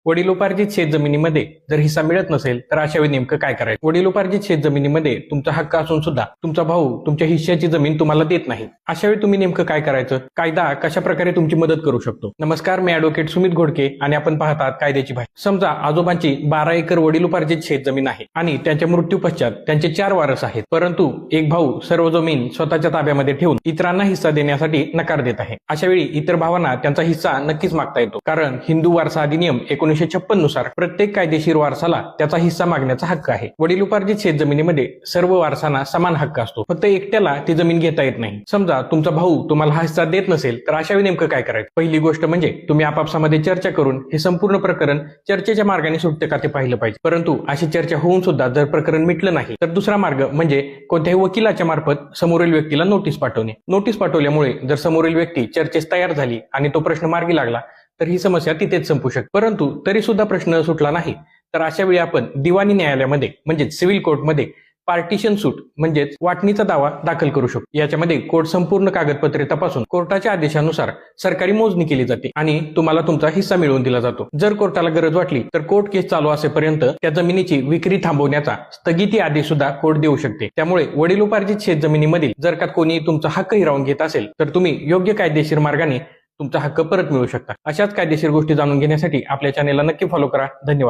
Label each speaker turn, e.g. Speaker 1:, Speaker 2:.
Speaker 1: वडिलोपार्जित शेतजमिनीमध्ये जर हिस्सा मिळत नसेल तर अशा वेळी नेमकं काय करायचं? वडिलोपार्जित शेतजमिनीमध्ये तुमचा हक्क असून सुद्धा तुमचा भाऊ तुमच्या हिश्श्याची जमीन तुम्हाला देत नाही. अशा वेळी तुम्ही नेमकं काय करायचं? कायदा कशा प्रकारे तुमची मदत करू शकतो? नमस्कार, मी ॲडव्होकेट सुमित घोडके आणि आपण पाहतात कायद्याची भाषा. समजा आजोबांची 12 एकर वडिलोपार्जित शेतजमीन आहे आणि त्यांच्या मृत्यू पश्चात त्यांचे 4 वारस आहेत, परंतु एक भाऊ सर्व जमीन स्वतःच्या ताब्यामध्ये ठेवून इतरांना हिस्सा देण्यासाठी नकार देत आहे. अशा वेळी इतर भावांना त्यांचा हिस्सा नक्कीच मागता येतो, कारण हिंदू वारसा अधिनियम 1956 नुसार प्रत्येक कायदेशीर वारसाला त्याचा हिस्सा मागण्याचा हक्क आहे. वडिलोपार्जित शेतजमिनीमध्ये सर्व वारसांना समान हक्क असतो, फक्त एकट्याला ती जमीन घेता येत नाही. समजा तुमचा भाऊ तुम्हाला हा हिस्सा देत नसेल तर अशा वेळी नेमकं काय करायचं? पहिली गोष्ट म्हणजे तुम्ही आपापसामध्ये चर्चा करून हे संपूर्ण प्रकरण चर्चेच्या मार्गाने सुटते का ते पाहिलं पाहिजे. परंतु अशी चर्चा होऊन सुद्धा जर प्रकरण मिटलं नाही तर दुसरा मार्ग म्हणजे कोणत्याही वकिलाच्या मार्फत समोरील व्यक्तीला नोटीस पाठवणे. नोटीस पाठवल्यामुळे जर समोरील व्यक्ती चर्चेस तयार झाली आणि तो प्रश्न मार्गी लागला तर ही समस्या तिथेच संपू शकते. परंतु तरी सुद्धा प्रश्न सुटला नाही तर अशा वेळी आपण दिवाणी न्यायालयामध्ये म्हणजे सिव्हिल कोर्टमध्ये पार्टिशन सूट म्हणजेच वाटणीचा दावा दाखल करू शकतो. याच्यामध्ये कोर्ट संपूर्ण कागदपत्रे तपासून कोर्टाच्या आदेशानुसार सरकारी मोजणी केली जाते आणि तुम्हाला तुमचा हिस्सा मिळवून दिला जातो. जर कोर्टाला गरज वाटली तर कोर्ट केस चालू असेपर्यंत त्या जमिनीची विक्री थांबवण्याचा स्थगिती आदेश सुद्धा कोर्ट देऊ शकते. त्यामुळे वडिलोपार्जित शेतजमिनीमधील जर का कोणी तुमचा हक्क हिरावून घेत असेल तर तुम्ही योग्य कायदेशीर मार्गाने तुमचा हक्क परत मिळवू शकता. अशाच कायदेशीर गोष्टी जाणून घेण्यासाठी आपल्या चॅनेलला नक्की फॉलो करा. धन्यवाद.